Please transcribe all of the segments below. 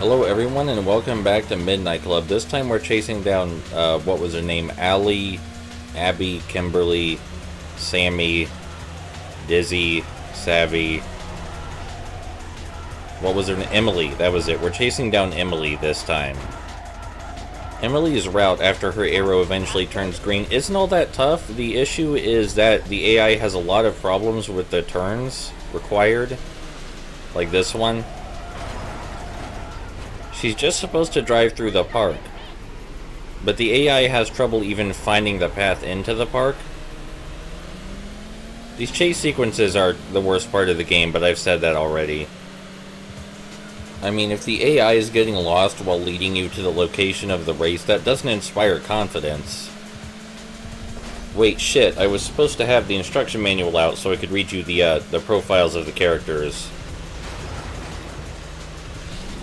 Hello everyone and welcome back to Midnight Club. This time we're chasing down, what was her name? Allie, Abby, Kimberly, Sammy, Dizzy, Savvy. What was her name? Emily, that was it. We're chasing down Emily this time. Emily's route after her arrow eventually turns green isn't all that tough. The issue is that the AI has a lot of problems with the turns required. Like this one. She's just supposed to drive through the park, but the AI has trouble even finding the path into the park. These chase sequences are the worst part of the game, but I've said that already. I mean, if the AI is getting lost while leading you to the location of the race, that doesn't inspire confidence. Wait, shit, I was supposed to have the instruction manual out so I could read you the profiles of the characters.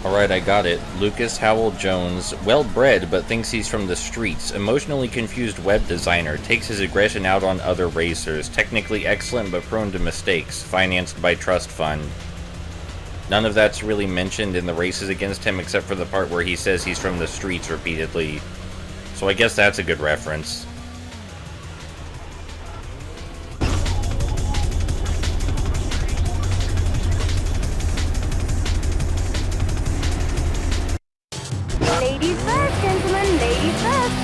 Alright, I got it. Lucas Howell Jones, well-bred but thinks he's from the streets, emotionally confused web designer, takes his aggression out on other racers, technically excellent but prone to mistakes, financed by trust fund. None of that's really mentioned in the races against him except for the part where he says he's from the streets repeatedly. So I guess that's a good reference. Ladies first, gentlemen, ladies first.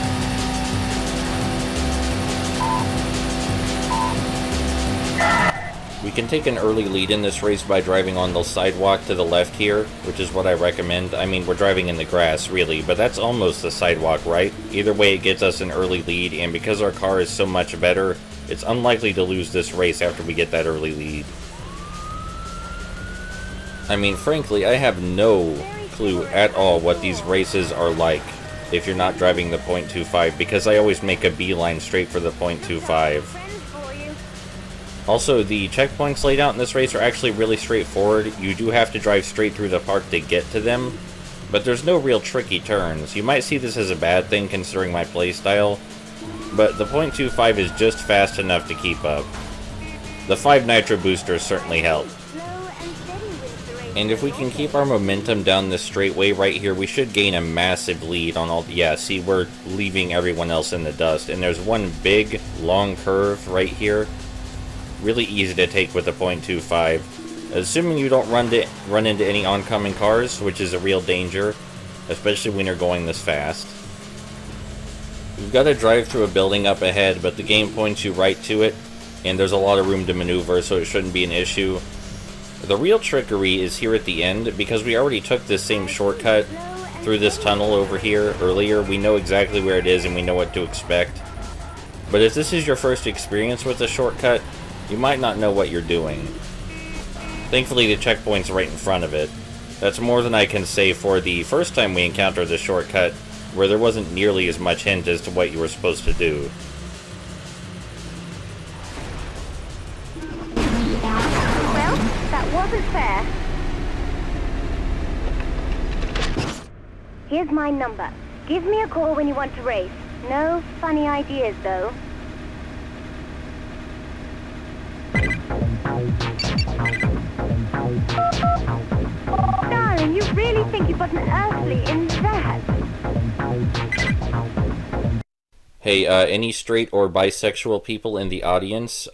We can take an early lead in this race by driving on the sidewalk to the left here, which is what I recommend. I mean, we're driving in the grass, really, but that's almost the sidewalk, right? Either way, it gets us an early lead, and because our car is so much better, it's unlikely to lose this race after we get that early lead. I mean, frankly, I have no clue at all what these races are like if you're not driving the .25, because I always make a beeline straight for the .25. Also, the checkpoints laid out in this race are actually really straightforward. You do have to drive straight through the park to get to them, but there's no real tricky turns. You might see this as a bad thing considering my playstyle, but the .25 is just fast enough to keep up. The 5 nitro boosters certainly help. And if we can keep our momentum down this straightway right here, we should gain a massive lead on all... Yeah, see, we're leaving everyone else in the dust. And there's one big, long curve right here. Really easy to take with the .25. Assuming you don't run into any oncoming cars, which is a real danger, especially when you're going this fast. We've got to drive through a building up ahead, but the game points you right to it, and there's a lot of room to maneuver, so it shouldn't be an issue. The real trickery is here at the end, because we already took this same shortcut through this tunnel over here earlier. We know exactly where it is and we know what to expect. But if this is your first experience with a shortcut, you might not know what you're doing. Thankfully, the checkpoint's right in front of it. That's more than I can say for the first time we encountered the shortcut, where there wasn't nearly as much hint as to what you were supposed to do. That wasn't fair. Here's my number. Give me a call when you want to race. No funny ideas, though. Darling, you really think you've got an earthly in that? Hey, any straight or bisexual people in the audience,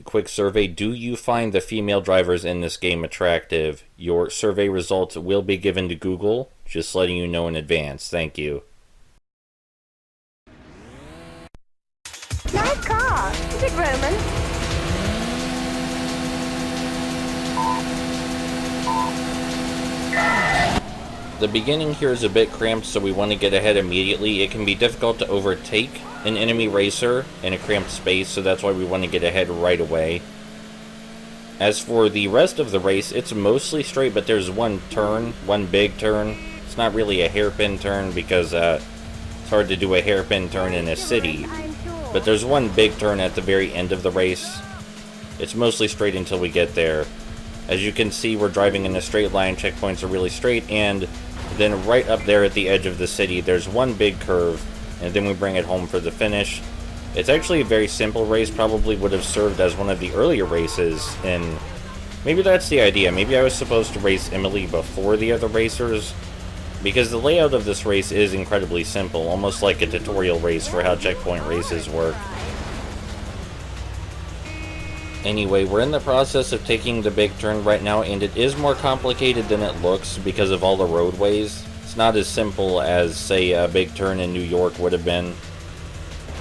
quick survey, do you find the female drivers in this game attractive? Your survey results will be given to Google, just letting you know in advance. Thank you. Nice car. Is it Roman? The beginning here is a bit cramped, so we want to get ahead immediately. It can be difficult to overtake an enemy racer in a cramped space, so that's why we want to get ahead right away. As for the rest of the race, it's mostly straight, but there's one turn, one big turn. It's not really a hairpin turn because it's hard to do a hairpin turn in a city. But there's one big turn at the very end of the race. It's mostly straight until we get there. As you can see, we're driving in a straight line, checkpoints are really straight, and then right up there at the edge of the city, there's one big curve, and then we bring it home for the finish. It's actually a very simple race, probably would have served as one of the earlier races, and maybe that's the idea. Maybe I was supposed to race Emily before the other racers, because the layout of this race is incredibly simple, almost like a tutorial race for how checkpoint races work. Anyway, we're in the process of taking the big turn right now, and it is more complicated than it looks because of all the roadways. It's not as simple as, say, a big turn in New York would have been.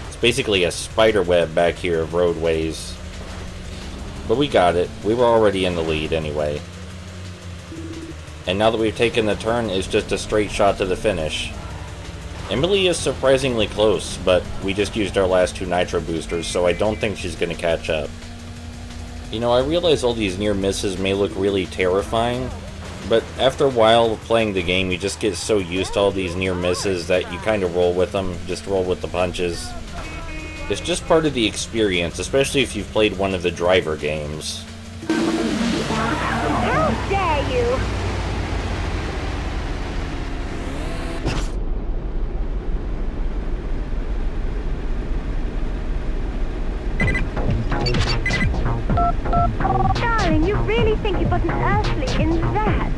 It's basically a spider web back here of roadways. But we got it. We were already in the lead anyway. And now that we've taken the turn, it's just a straight shot to the finish. Emily is surprisingly close, but we just used our last 2 nitro boosters, so I don't think she's going to catch up. You know, I realize all these near misses may look really terrifying, but after a while of playing the game, you just get so used to all these near misses that you kind of roll with them, just roll with the punches. It's just part of the experience, especially if you've played one of the driver games. How dare you! Darling, you really think you put an earthly in that?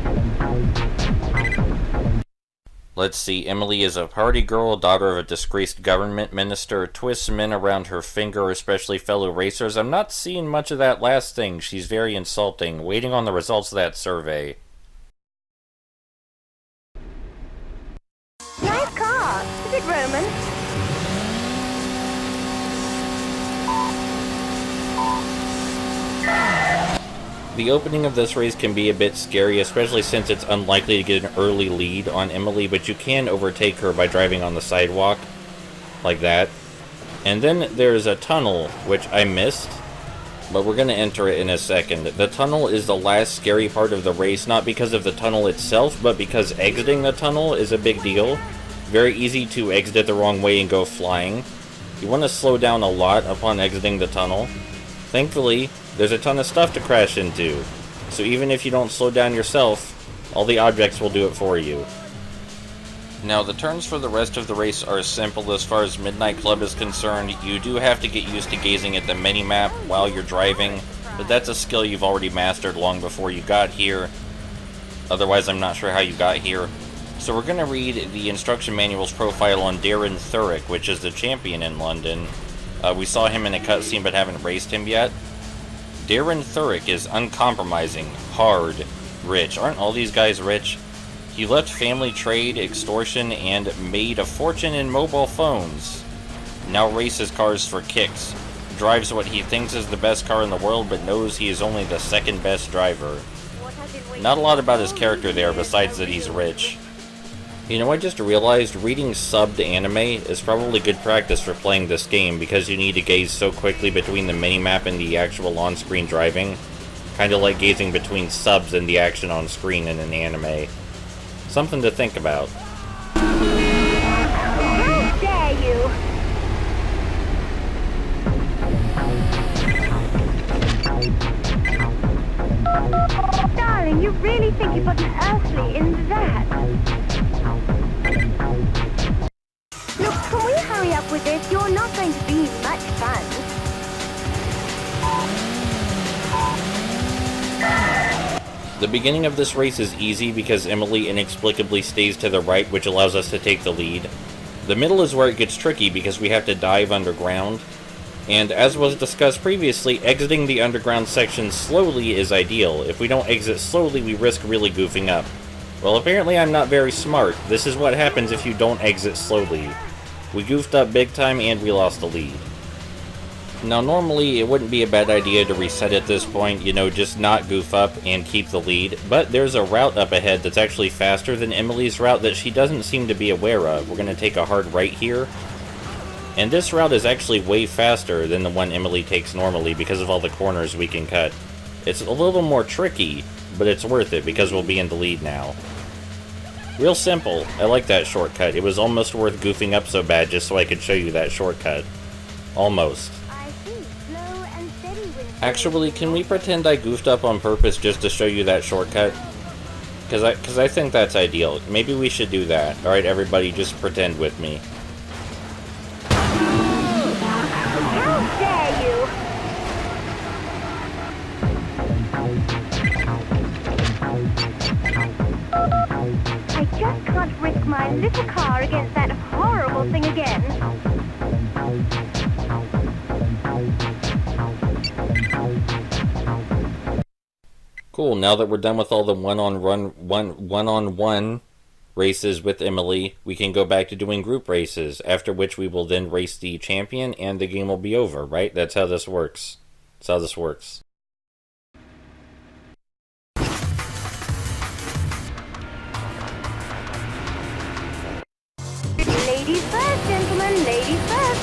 Let's see, Emily is a party girl, daughter of a disgraced government minister, twists men around her finger, especially fellow racers. I'm not seeing much of that last thing. She's very insulting. Waiting on the results of that survey. Nice car. Is it Roman? The opening of this race can be a bit scary, especially since it's unlikely to get an early lead on Emily, but you can overtake her by driving on the sidewalk, like that. And then there's a tunnel, which I missed, but we're going to enter it in a second. The tunnel is the last scary part of the race, not because of the tunnel itself, but because exiting the tunnel is a big deal. Very easy to exit it the wrong way and go flying. You want to slow down a lot upon exiting the tunnel. Thankfully, there's a ton of stuff to crash into, so even if you don't slow down yourself, all the objects will do it for you. Now, the turns for the rest of the race are simple as far as Midnight Club is concerned. You do have to get used to gazing at the mini-map while you're driving, but that's a skill you've already mastered long before you got here. Otherwise, I'm not sure how you got here. So we're going to read the instruction manual's profile on Darren Thurick, which is the champion in London. We saw him in a cutscene but haven't raced him yet. Darren Thurick is uncompromising, hard, rich. Aren't all these guys rich? He left family trade, extortion, and made a fortune in mobile phones. Now races cars for kicks. Drives what he thinks is the best car in the world, but knows he is only the second best driver. Not a lot about his character there, besides that he's rich. You know, I just realized reading subbed anime is probably good practice for playing this game because you need to gaze so quickly between the minimap and the actual on-screen driving. Kinda like gazing between subs and the action on screen in an anime. Something to think about. How dare you! Darling, you really think you put an earthly in that? Look, can we hurry up with this? You're not going to be much fun. The beginning of this race is easy because Emily inexplicably stays to the right, which allows us to take the lead. The middle is where it gets tricky because we have to dive underground. And as was discussed previously, exiting the underground section slowly is ideal. If we don't exit slowly, we risk really goofing up. Well, apparently I'm not very smart. This is what happens if you don't exit slowly. We goofed up big time and we lost the lead. Now, normally it wouldn't be a bad idea to reset at this point, you know, just not goof up and keep the lead. But there's a route up ahead that's actually faster than Emily's route that she doesn't seem to be aware of. We're going to take a hard right here. And this route is actually way faster than the one Emily takes normally because of all the corners we can cut. It's a little more tricky, but it's worth it because we'll be in the lead now. Real simple. I like that shortcut. It was almost worth goofing up so bad just so I could show you that shortcut. Almost. I see. Slow and steady with... Actually, can we pretend I goofed up on purpose just to show you that shortcut? Because I think that's ideal. Maybe we should do that. Alright, everybody, just pretend with me. How dare you! I just can't risk my little car against that horrible thing again. Cool, now that we're done with all the one-on-one races with Emily, we can go back to doing group races, after which we will then race the champion and the game will be over, right? That's how this works. That's how this works. Ladies first, gentlemen, ladies first.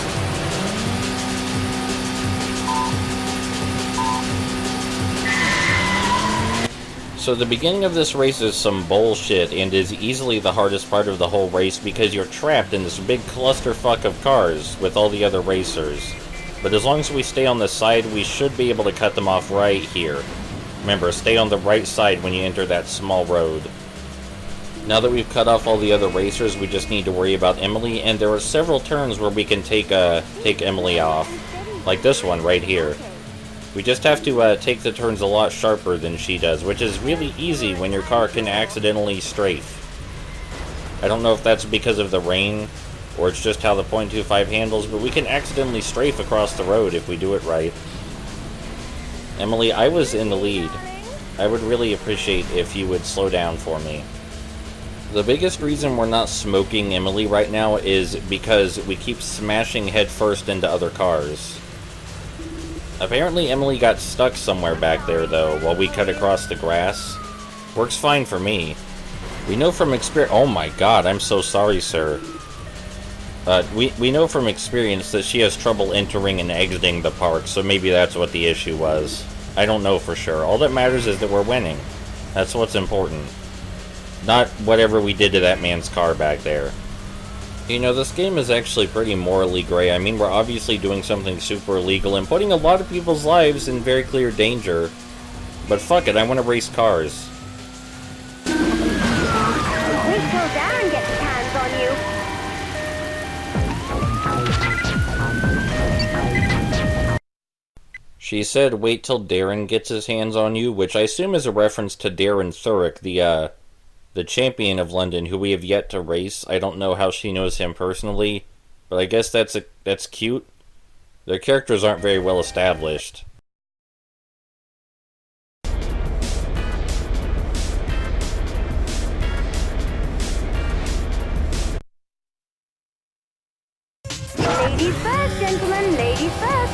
So the beginning of this race is some bullshit and is easily the hardest part of the whole race because you're trapped in this big clusterfuck of cars with all the other racers. But as long as we stay on the side, we should be able to cut them off right here. Remember, stay on the right side when you enter that small road. Now that we've cut off all the other racers, we just need to worry about Emily, and there are several turns where we can take Emily off. Like this one right here. We just have to take the turns a lot sharper than she does, which is really easy when your car can accidentally strafe. I don't know if that's because of the rain, or it's just how the .25 handles, but we can accidentally strafe across the road if we do it right. Emily, I was in the lead. I would really appreciate if you would slow down for me. The biggest reason we're not smoking Emily right now is because we keep smashing headfirst into other cars. Apparently Emily got stuck somewhere back there, though, while we cut across the grass. Works fine for me. We know from experience... Oh my god, I'm so sorry, sir. We know from experience that she has trouble entering and exiting the park, so maybe that's what the issue was. I don't know for sure. All that matters is that we're winning. That's what's important. Not whatever we did to that man's car back there. You know, this game is actually pretty morally gray. I mean, we're obviously doing something super illegal and putting a lot of people's lives in very clear danger. But fuck it, I want to race cars. Wait till Darren gets his hands on you. She said, wait till Darren gets his hands on you, which I assume is a reference to Darren Thurick, the champion of London, who we have yet to race. I don't know how she knows him personally, but I guess that's cute. Their characters aren't very well established. Ladies first, gentlemen, ladies first.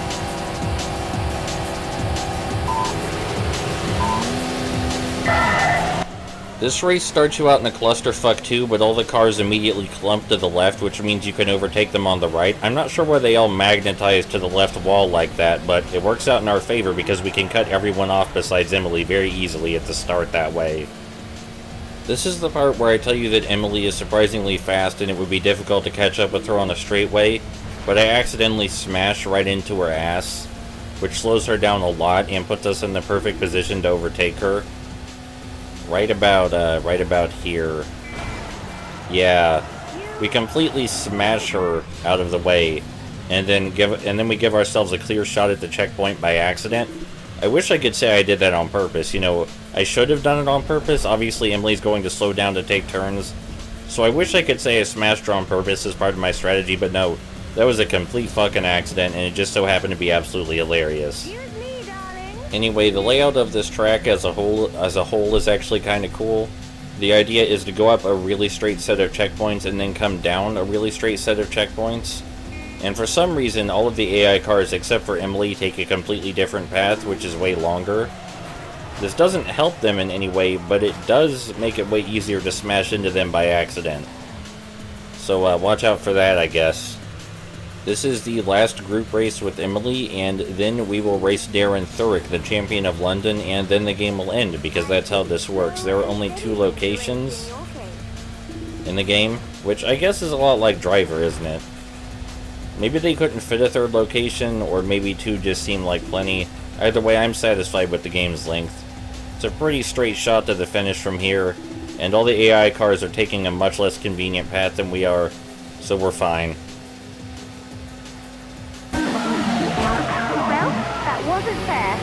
This race starts you out in a clusterfuck too, but all the cars immediately clump to the left, which means you can overtake them on the right. I'm not sure why they all magnetize to the left wall like that, but it works out in our favor because we can cut everyone off besides Emily very easily at the start that way. This is the part where I tell you that Emily is surprisingly fast and it would be difficult to catch up with her on a straightaway, but I accidentally smash right into her ass, which slows her down a lot and puts us in the perfect position to overtake her. Right about here. Yeah, we completely smash her out of the way, and then we give ourselves a clear shot at the checkpoint by accident. I wish I could say I did that on purpose. You know, I should have done it on purpose. Obviously, Emily's going to slow down to take turns, so I wish I could say I smashed her on purpose as part of my strategy, but no, that was a complete fucking accident, and it just so happened to be absolutely hilarious. Anyway, the layout of this track as a whole is actually kind of cool. The idea is to go up a really straight set of checkpoints and then come down a really straight set of checkpoints. And for some reason, all of the AI cars except for Emily take a completely different path, which is way longer. This doesn't help them in any way, but it does make it way easier to smash into them by accident. So watch out for that, I guess. This is the last group race with Emily, and then we will race Darren Thurick, the champion of London, and then the game will end, because that's how this works. There are only 2 locations in the game, which I guess is a lot like Driver, isn't it? Maybe they couldn't fit a 3rd location, or maybe 2 just seemed like plenty. Either way, I'm satisfied with the game's length. It's a pretty straight shot to the finish from here, and all the AI cars are taking a much less convenient path than we are, so we're fine. Wasn't fair.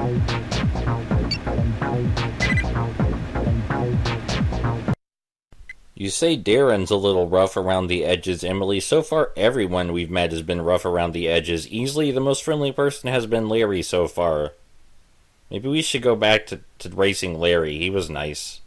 You say Darren's a little rough around the edges, Emily. So far, everyone we've met has been rough around the edges. Easily, the most friendly person has been Larry so far. Maybe we should go back to racing Larry. He was nice.